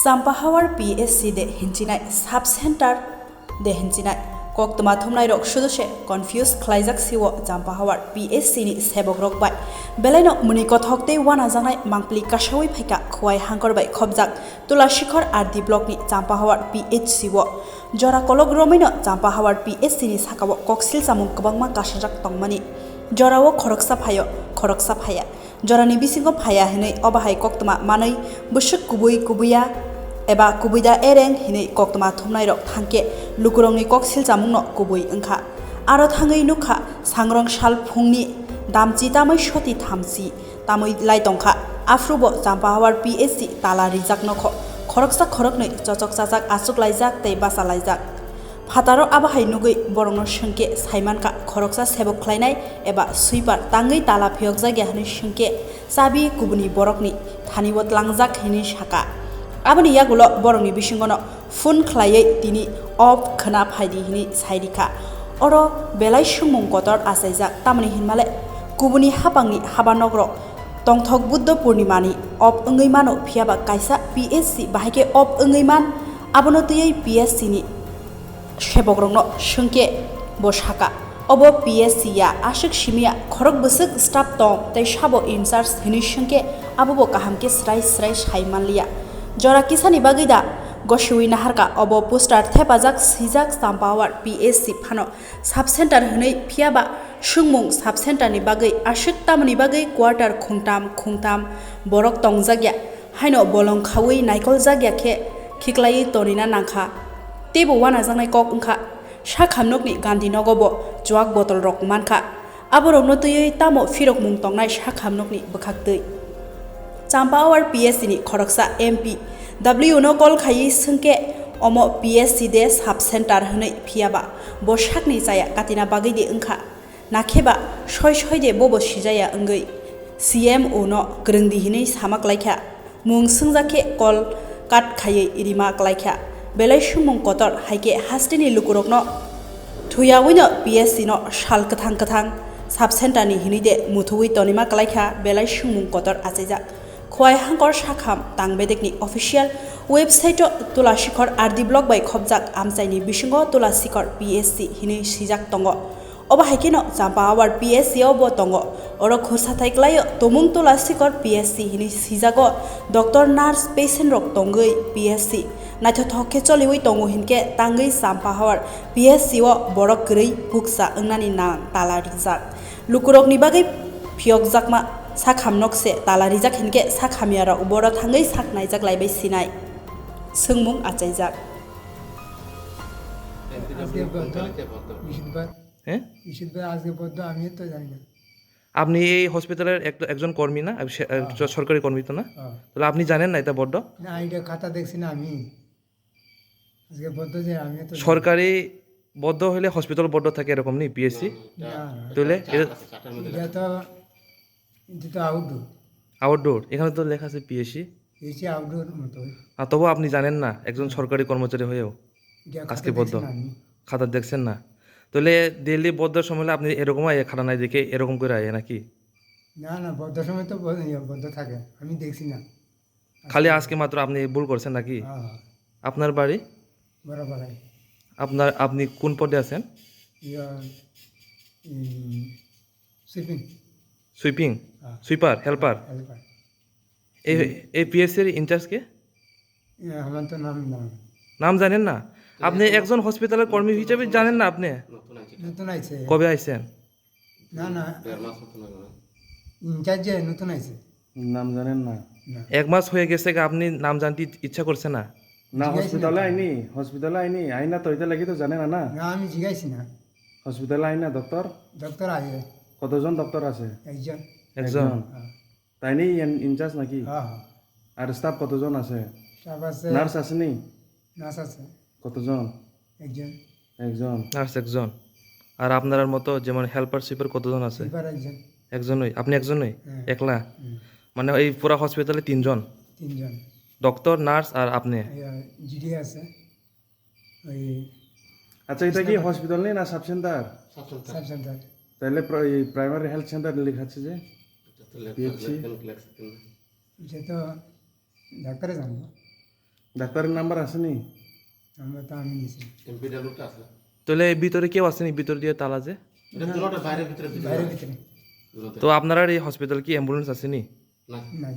Sampahawar PSC de hincinai sub center de hincinai koktoma thumnai rok sudose confused khlaijak siwo Sampahawar PSC ni sebok rok bai belaino muni kothokte wana jangai mangpli kashawi phaika khwai hangkor bai khobjak tulashikor RD block ni Sampahawar PHC wo jora kolog romaino Sampahawar PSC ni sakawo koksil samung kabangma kasajak tongmani jorao khoroksa phaya jorani bisingo phaya hinai obahai koktoma manai busuk kubuya eba kubuida ereng hinai koktoma thumnai rok thangke lukurongni koksil jamungno kubui engkha aro thangai nukha sangrong sal phungni damchi tamai shoti thamsi tamai laitongkha afrubo Sampahawar PSC tala rijak nokho khoroksa khoroknai chochok chachak asuk laijak tei basa laijak Fataro abahai nugui borongno shengke saimanka khoroksa sebok khlainai eba sweeper tangai tala phiyok jagya hini shengke sabi kubuni borokni thaniwot langjak hini shaka aboni yagulo borongni bisingono phone khlaiei tini off khana phaidi hini saidika oro belai sumung kotor asaijak tamani hinmale kubuni hapangni habanogro tongthok buddha purnimani off ongei mano phiaba kaisa PSC bahike off ongei man abono tei PSC ni sebogrongno shengke boshaka obo PSC ya ashik shimia khorok busuk staff tong tei sabo in-charge hini shengke abobo kahamke srai saimanliya jora kisani bagida goshui naharka obo poster thepajak sijak Sampahawar PSC phano sub center hinai phiaba sungmung sub center ni bagai ashik tamni bagai quarter khungtam borok tongjagya haino bolong khawi naikol jagya khe khiklai torina nangkha tebo wana jangai kok engkha sakhamnokni Gandhinagobo juak botol rok mankha aborokno tei tamo firok mung tongnai sakhamnokni bukhaktei Sampahawar PSC ni khoroksa MP W no call khai sengke omo PSC de sub center hinai phiaba boshakni jaya katina bagai de engkha nakheba soi de bobo sijaya engei CMO no grengdi hinai samak laikha mung sungjakhe call kat khai irima klaikha belai sumung kotor haike hastini lukurokno thuyawino PSC no sal kathang sub center ni hinide muthui tonima klaikha belai sumung kotor achaijak khwai hangkor sakham tangbedekni official website tulashikor RD block bai khobjak amchaini bisingo tulashikor PSC hinai sijak tongo oba haikeno Sampahawar PSC obo tongo oro khursathai klaio tomung tulashikor PSC hinai sijago doctor nurse patient rok tongoi PSC naithothokhe choliwi tongo hinke tangai Sampahawar PSC o borok grei buksa engnani nang tala rijak lukurokni bagai phiyok jakma sakhamnokse tala rijak hinke sakhamiara uboro thangai saknaijak laibai sinai sungmung achaijak আপনি এই হসপিটালের একজন কর্মী না সরকারি কর্মী তো না তাহলে আপনি জানেন না এটা বড্ড না এটা খাতা দেখছি না আমি আজকে বদ্ধ যে আমি তো সরকারি বদ্ধ হলে হসপিটাল বদ্ধ থাকে এরকম নেই PSC তাহলে এটা তো আউটডোর এখানে তো লেখা আছে PSC এসে আউটডোর মতো আর তবু আপনি জানেন না একজন সরকারি কর্মচারী হয়েও আজকে বদ্ধ খাতা দেখছেন না তাহলে দিল্লি বদ্ধর সময় আপনি এরকম আয় খাতা নাই দেখে এরকম করে আয় নাকি না বদ্ধ সময় তো বদ্ধ থাকে আমি দেখছি না খালি আজকে মাত্র আপনি ভুল করছেন নাকি আপনার বাড়ি বরাবর আপনি কোন পদে আছেন সুইপার হেল্পার এই PSC এর ইনচার্জ কে আমার তো নাম জানেন না আপনি একজন হসপিটালের কর্মী হিসেবে জানেন না আপনি নতুন আইছে কবে আইছেন না ইনচার্জ নতুন আইছে নাম জানেন না এক মাস হয়ে গেছে আপনি নাম জানতে ইচ্ছা করছে না না হসপিটালে আইনি আইনা তো এটা লাগি তো জানে না না আমি জিজ্ঞাসি না হসপিটালে আইনা ডক্টর আইছে কতজন ডক্টর আছে একজন তাই নি ইনচার্জ নাকি আর স্টাফ কতজন আছে নার্স আছে নি নার্স আছে কতজন একজন নার্স একজন আর আপনার মতো যেমন হেল্পার সুইপার কতজন আছে একজনই আপনি একজনই একলা মানে এই পুরো হসপিটালে তিনজন ডক্টর নার্স আর আপনি জিডি আছে আচ্ছা এটা কি হসপিটাল নেই না সাব সেন্টার তাহলে প্রাইমারি হেলথ সেন্টার লেখাচ্ছে যে যে তো ডাক্তারে জানবো ডাক্তারের নাম্বার আসেনি? আমরা তো আমি নিছি তাহলে এই ভিতরে কেউ আসেনি, ভিতর দিয়ে তালা যে? বাইরের ভিতরে তো আপনার এই হসপিটাল কি অ্যাম্বুলেন্স আসেনি? নাই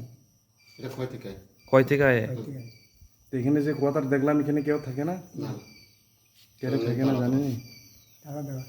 কয় থেকে আয়? ঠিক আছে তো এখানে যে কোয়ার্টার দেখলাম, এখানে কেউ থাকে না? কেউ থাকে না জানেনি? টাকা দেওয়া